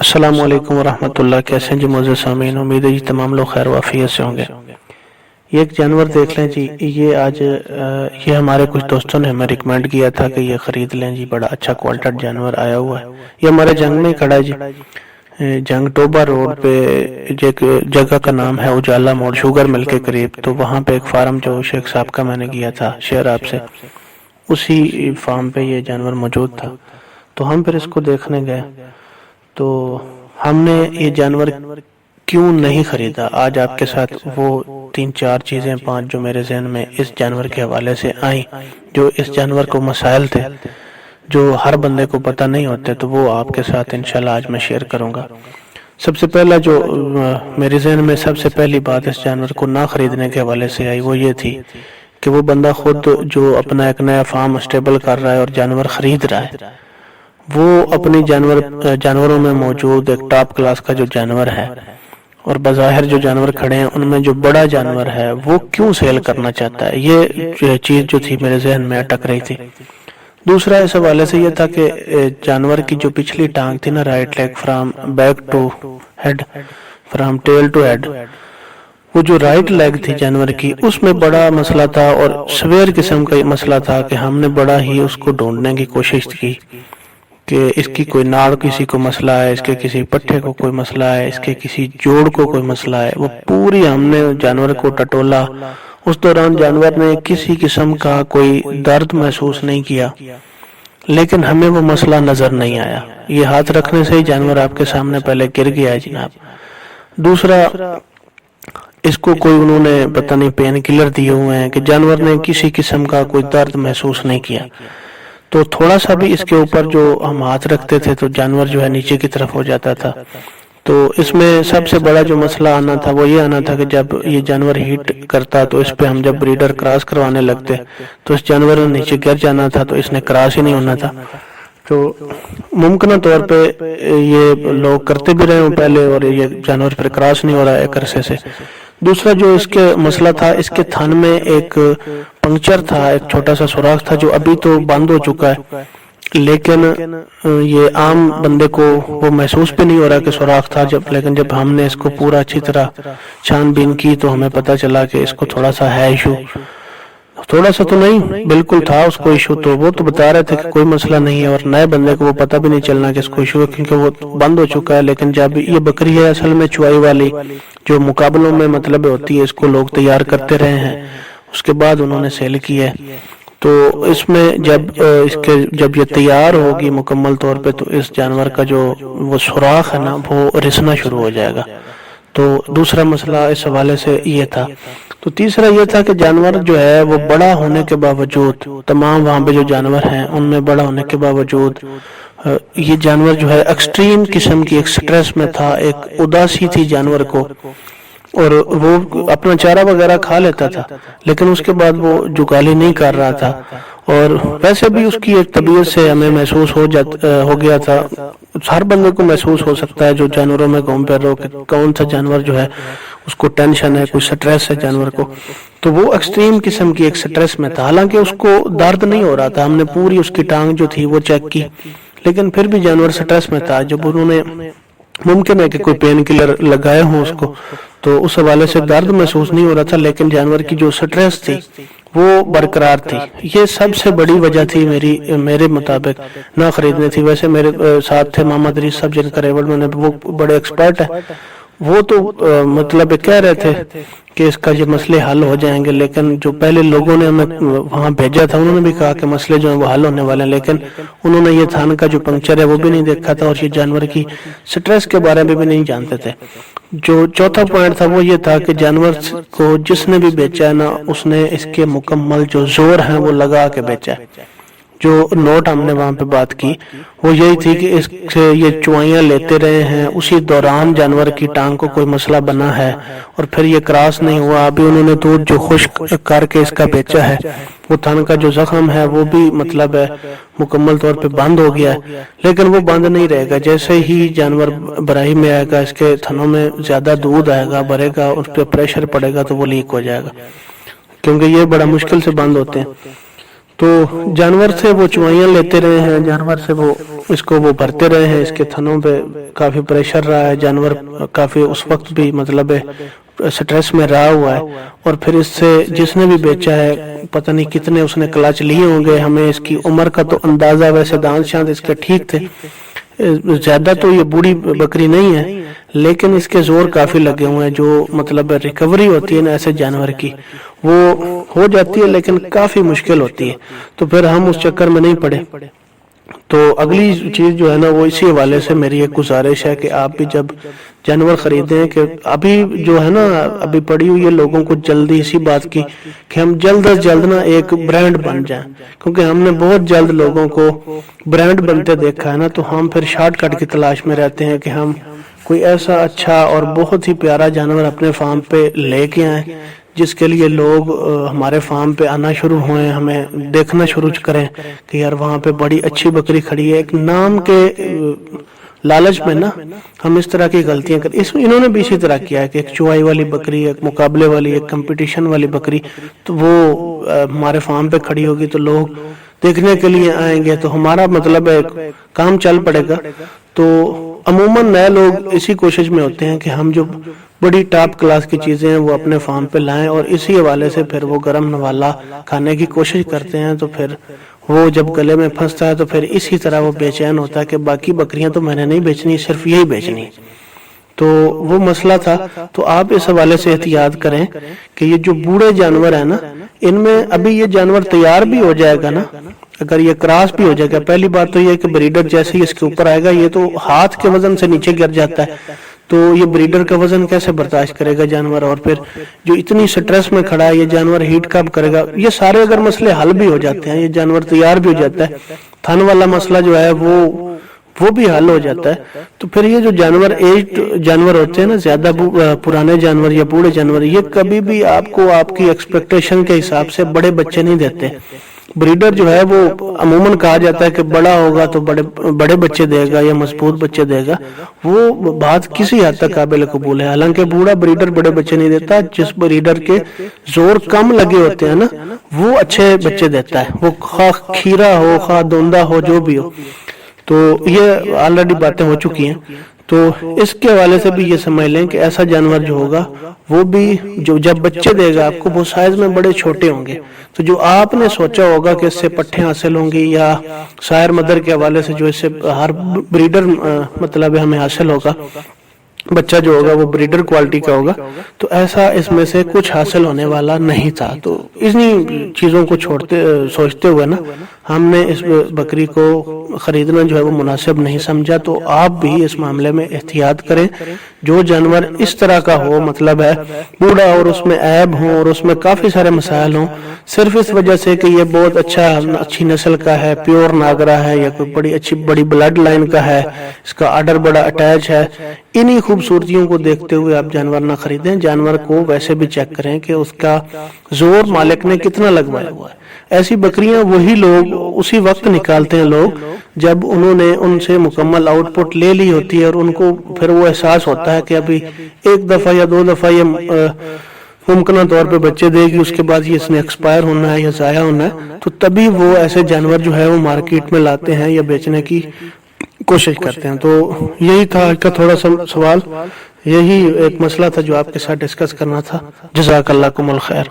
السلام علیکم ورحمۃ اللہ، کیسے ہیں جی معزز سامعین؟ امید ہے جی تمام لوگ خیر وافیت سے ہوں گے۔ یہ ایک جانور دیکھ لیں جی، یہ ہمارے کچھ دوستوں نے ہمیں ریکمینڈ کیا تھا کہ یہ خرید لیں جی، بڑا اچھا کوالٹیڈ جانور آیا ہوا ہے۔ یہ ہمارے جنگ میں ہی کھڑا ہے جی، جنگ ٹوبا روڈ پہ ایک جگہ کا نام ہے اجالا موڑ، شوگر مل کے قریب، تو وہاں پہ ایک فارم جو شیخ صاحب کا میں نے کیا تھا شیئر آپ سے، اسی فارم پہ یہ جانور موجود تھا، تو ہم پھر اس کو دیکھنے گئے۔ تو ہم نے یہ جانور کیوں نہیں خریدا، آج آپ کے ساتھ وہ 3-4 چیزیں 5 جو میرے ذہن میں اس جانور کے حوالے سے آئیں، جو اس جانور کو مسائل تھے جو ہر بندے کو پتہ نہیں ہوتے، تو وہ آپ کے ساتھ انشاءاللہ آج میں شیئر کروں گا۔ سب سے پہلا جو میرے ذہن میں سب سے پہلی بات اس جانور کو نہ خریدنے کے حوالے سے آئی، وہ یہ تھی کہ وہ بندہ خود جو اپنا ایک نیا فارم اسٹیبل کر رہا ہے اور جانور خرید رہا ہے، وہ اپنی جانوروں میں موجود ایک ٹاپ کلاس کا جو جانور ہے، اور بظاہر جو جانور کھڑے ہیں ان میں جو بڑا جانور ہے وہ کیوں سیل کرنا چاہتا ہے، یہ چیز جو تھی میرے ذہن میں اٹک رہی تھی۔ دوسرا اس حوالے سے یہ تھا کہ جانور کی جو پچھلی ٹانگ تھی نا، right leg from back to head, from tail to head, وہ جو رائٹ لیگ تھی جانور کی، اس میں بڑا مسئلہ تھا اور سویر قسم کا مسئلہ تھا کہ ہم نے بڑا ہی اس کو ڈھونڈنے کی کوشش کی کہ اس کی کوئی ناڑ کسی کو مسئلہ ہے، اس کے کسی پٹھے کو کوئی مسئلہ ہے، اس کے کسی جوڑ کو کوئی مسئلہ ہے، وہ پوری ہم نے جانور کو ٹٹولا۔ اس دوران جانور نے کسی قسم کا کوئی درد محسوس نہیں کیا، لیکن ہمیں وہ مسئلہ نظر نہیں آیا۔ یہ ہاتھ رکھنے سے ہی جانور آپ کے سامنے پہلے گر گیا ہے جناب۔ دوسرا، اس کو کوئی انہوں نے پتہ نہیں پین کلر دیے ہوئے ہیں کہ جانور نے کسی قسم کا کوئی درد محسوس نہیں کیا، تو تھوڑا سا بھی اس کے اوپر جو ہم ہاتھ رکھتے تھے تو جانور جو ہے نیچے کی طرف ہو جاتا تھا۔ تو اس میں سب سے بڑا جو مسئلہ آنا تھا وہ یہ آنا تھا کہ جب یہ جانور ہیٹ کرتا تو اس پہ ہم جب بریڈر کراس کروانے لگتے تو اس جانور نے نیچے گر جانا تھا، تو اس نے کراس ہی نہیں ہونا تھا۔ تو ممکنہ طور پہ یہ لوگ کرتے بھی رہے ہوں پہلے، اور یہ جانور پھر کراس نہیں ہو رہا ہے ایک عرصے سے۔ دوسرا جو اس کے مسئلہ تھا، اس کے تھن میں ایک پنکچر تھا، ایک چھوٹا سا سوراخ تھا جو ابھی تو بند ہو چکا ہے، لیکن یہ عام بندے کو وہ محسوس بھی نہیں ہو رہا کہ سوراخ تھا، لیکن جب ہم نے اس کو پورا اچھی طرح چھان بین کی تو ہمیں پتہ چلا کہ اس کو تھوڑا سا ہے ایشو، تھوڑا سا تو نہیں بالکل تھا اس کو ایشو، تو وہ تو بتا رہے تھے کہ کوئی مسئلہ نہیں ہے، اور نئے بندے کو وہ پتہ بھی نہیں چلنا کہ اس کو ایشو ہے کیونکہ وہ بند ہو چکا ہے۔ لیکن جب یہ بکری ہے اصل میں چوائی والی جو مقابلوں میں مطلب ہوتی ہے، اس کو لوگ تیار کرتے رہے ہیں، اس کے بعد انہوں نے سیل کی ہے، تو اس میں جب یہ تیار ہوگی مکمل طور پہ تو اس جانور کا جو وہ سوراخ ہے نا وہ رسنا شروع ہو جائے گا۔ تو دوسرا مسئلہ اس حوالے سے یہ تھا۔ تو تیسرا یہ تھا کہ جانور جو ہے وہ بڑا ہونے کے باوجود، تمام وہاں پہ جو جانور ہیں ان میں بڑا ہونے کے باوجود یہ جانور جو ہے ایکسٹریم قسم کی ایک سٹریس میں تھا، ایک اداسی تھی جانور کو، اور وہ اپنا چارہ وغیرہ کھا لیتا تھا لیکن اس کے بعد وہ جگالی نہیں کر رہا تھا، اور ویسے بھی اس کی ایک طبیعت سے ہمیں محسوس ہو گیا تھا، ہر بندے کو محسوس ہو سکتا ہے جو جانوروں میں گھوم پھر رہا کہ کون سا جانور جو ہے اس کو ٹینشن ہے، کوئی سٹریس ہے جانور کو، تو وہ ایکسٹریم قسم کی ایک سٹریس میں تھا۔ حالانکہ اس کو درد نہیں ہو رہا تھا، ہم نے پوری اس کی ٹانگ جو تھی وہ چیک کی، لیکن پھر بھی جانور سٹریس میں تھا۔ جب انہوں نے ممکن ہے کہ کوئی پین کلر لگائے ہوں اس کو، تو اس حوالے سے درد محسوس نہیں ہو رہا تھا، لیکن جانور کی جو سٹریس تھی وہ برقرار تھی۔ یہ سب سے بڑی وجہ تھی میرے مطابق نہ خریدنے تھی۔ ویسے میرے ساتھ تھے محمد ریس صاحب جن کا ریوڑ میں، وہ بڑے ایکسپرٹ ہیں، وہ تو مطلب کہہ رہے تھے کہ اس کا یہ مسئلے حل ہو جائیں گے، لیکن جو پہلے لوگوں نے ہمیں وہاں بھیجا تھا انہوں نے بھی کہا کہ مسئلے جو ہیں وہ حل ہونے والے ہیں، لیکن انہوں نے یہ تھان کا جو پنکچر ہے وہ بھی نہیں دیکھا تھا، اور یہ جانور کی سٹریس کے بارے میں بھی نہیں جانتے تھے۔ جو چوتھا پوائنٹ تھا وہ یہ تھا کہ جانور کو جس نے بھی بیچا ہے نا، اس نے اس کے مکمل جو زور ہیں وہ لگا کے بیچا ہے۔ جو نوٹ ہم نے وہاں پہ بات کی وہ یہی تھی کہ اس سے یہ چوائیاں لیتے رہے ہیں، اسی دوران جانور کی ٹانگ کو کوئی مسئلہ بنا ہے اور پھر یہ کراس نہیں ہوا، ابھی انہوں نے دودھ جو خشک کر کے اس کا بیچا ہے، وہ تھن کا جو زخم ہے وہ بھی مطلب ہے مکمل طور پہ بند ہو گیا ہے، لیکن وہ بند نہیں رہے گا۔ جیسے ہی جانور برائی میں آئے گا، اس کے تھنوں میں زیادہ دودھ آئے گا، بھرے گا، اس پہ پریشر پڑے گا تو وہ لیک ہو جائے گا، کیونکہ یہ بڑا مشکل سے بند ہوتے ہیں۔ تو جانور سے وہ چوائیاں لیتے رہے ہیں، جانور سے وہ بھرتے رہے ہیں، اس کے تھنوں پہ کافی پریشر رہا ہے، جانور کافی اس وقت بھی مطلب سٹریس میں رہا ہوا ہے، اور پھر اس سے جس نے بھی بیچا ہے پتہ نہیں کتنے اس نے کلچ لیے ہوں گے. ہمیں اس کی عمر کا تو اندازہ، ویسے دانت شاند اس کے ٹھیک تھے، زیادہ تو یہ بوڑھی بکری نہیں ہے، لیکن اس کے زور کافی لگے ہوئے ہیں. جو مطلب ریکوری ہوتی ہے نا ایسے جانور کی، وہ ہو جاتی ہے لیکن کافی مشکل ہوتی ہے. تو پھر ہم اس چکر میں نہیں پڑے. تو اگلی چیز جو ہے نا وہ اسی حوالے سے میری ایک گزارش ہے کہ آپ بھی جب جانور خریدیں کہ ابھی جو ہے نا ابھی پڑی ہوئی ہے لوگوں کو جلدی اسی بات کی کہ ہم جلد از جلد نا ایک برانڈ بن جائیں، کیونکہ ہم نے بہت جلد لوگوں کو برانڈ بنتے دیکھا ہے نا، تو ہم پھر شارٹ کٹ کی تلاش میں رہتے ہیں کہ ہم کوئی ایسا اچھا اور بہت ہی پیارا جانور اپنے فارم پہ لے کے آئیں جس کے لیے لوگ ہمارے فارم پہ آنا شروع ہوئے، ہمیں دیکھنا شروع کریں کہ یار وہاں پہ بڑی اچھی بکری کھڑی ہے. ایک نام کے لالچ میں نا ہم اس طرح کی غلطیاں کرتے. انہوں نے بھی اسی طرح کیا ہے کہ ایک چوائی والی بکری، ایک مقابلے والی، ایک کمپٹیشن والی بکری، تو وہ ہمارے فارم پہ کھڑی ہوگی تو لوگ دیکھنے کے لیے آئیں گے، تو ہمارا مطلب ہے کام چل پڑے گا. تو عموماً نئے لوگ اسی کوشش میں ہوتے ہیں کہ ہم جو بڑی ٹاپ کلاس کی چیزیں ہیں وہ اپنے فارم پہ لائیں، اور اسی حوالے سے پھر وہ گرم نوالا کھانے کی کوشش کرتے ہیں. تو پھر وہ جب گلے میں پھنستا ہے تو پھر اسی طرح وہ بے چین ہوتا ہے کہ باقی بکریاں تو میں نے نہیں بیچنی، صرف یہی بیچنی. تو وہ مسئلہ تھا. تو آپ اس حوالے سے احتیاط کریں کہ یہ جو بوڑھے جانور ہیں نا، ان میں ابھی یہ جانور تیار بھی ہو جائے گا نا، اگر یہ کراس بھی ہو جائے گا، پہلی بات تو یہ کہ بریڈر جیسے ہی اس کے اوپر آئے گا یہ تو ہاتھ کے وزن سے نیچے گر جاتا ہے، تو یہ بریڈر کا وزن کیسے برداشت کرے گا جانور؟ اور پھر جو اتنی سٹریس میں کھڑا ہے یہ جانور ہیٹ کب کرے گا؟ یہ سارے اگر مسئلے حل بھی ہو جاتے ہیں، یہ جانور تیار بھی ہو جاتا ہے، تھن والا مسئلہ جو ہے وہ بھی حل ہو جاتا ہے، تو پھر یہ جو جانور ایجڈ جانور ہوتے ہیں نا، زیادہ پرانے جانور یا بوڑھے جانور، یہ کبھی بھی آپ کو آپ کی ایکسپیکٹیشن کے حساب سے بڑے بچے نہیں دیتے. بریڈر جو ہے وہ عموماً کہا جاتا ہے کہ بڑا ہوگا تو بڑے بچے دے گا یا مضبوط بچے دے گا، وہ بات کسی حد تک قابل قبول ہے. حالانکہ بوڑھا بریڈر بڑے بچے نہیں دیتا، جس بریڈر کے زور کم لگے ہوتے ہیں نا وہ اچھے بچے دیتا ہے، وہ خواہ کھیرا ہو خواہ دوندا ہو جو بھی ہو. تو یہ آلریڈی باتیں ہو چکی ہیں. تو اس کے حوالے سے بھی یہ سمجھ لیں کہ ایسا جانور جو ہوگا وہ بھی جو جب بچے دے گا آپ کو وہ سائز میں بڑے چھوٹے ہوں گے. تو جو آپ نے سوچا ہوگا کہ اس سے پٹھیں حاصل ہوں گی یا سائر مدر کے حوالے سے جو اس سے ہر بریڈر مطلب ہمیں حاصل ہوگا، بچہ جو ہوگا وہ بریڈر کوالٹی کا ہوگا، تو ایسا اس میں سے کچھ حاصل ہونے والا نہیں تھا. تو انہی چیزوں کو سوچتے ہوئے نا ہم نے اس بکری کو خریدنا جو ہے وہ مناسب نہیں سمجھا. تو آپ بھی اس معاملے میں احتیاط کریں. جو جانور اس طرح کا ہو، مطلب ہے بوڑھا اور اس میں عیب ہوں اور اس میں کافی سارے مسائل ہوں، صرف اس وجہ سے کہ یہ بہت اچھی نسل کا ہے، پیور ناگرا ہے یا کوئی بڑی بلڈ لائن کا ہے، اس کا آرڈر بڑا اٹیچ ہے، انہی خوبصورتیوں کو دیکھتے ہوئے آپ جانور نہ خریدیں. جانور کو ویسے بھی چیک کریں کہ اس کا زور مالک نے کتنا لگوایا ہوا ہے. ایسی بکریاں وہی لوگ اسی وقت نکالتے ہیں لوگ جب انہوں نے ان سے مکمل آؤٹ پٹ لے لی ہوتی ہے، اور ان کو پھر وہ احساس ہوتا ہے کہ ابھی ایک دفعہ یا دو دفعہ یہ ممکنہ طور پہ بچے دے گی، اس کے بعد یہ اس نے ایکسپائر ہونا ہے یا ضائع ہونا ہے، تو تبھی وہ ایسے جانور جو ہے وہ مارکیٹ میں لاتے ہیں یا بیچنے کی کوشش کرتے ہیں. تو یہی تھا آج کا تھوڑا سا سوال، یہی ایک مسئلہ تھا جو آپ کے ساتھ ڈسکس کرنا تھا. جزاک اللہ کم الخیر.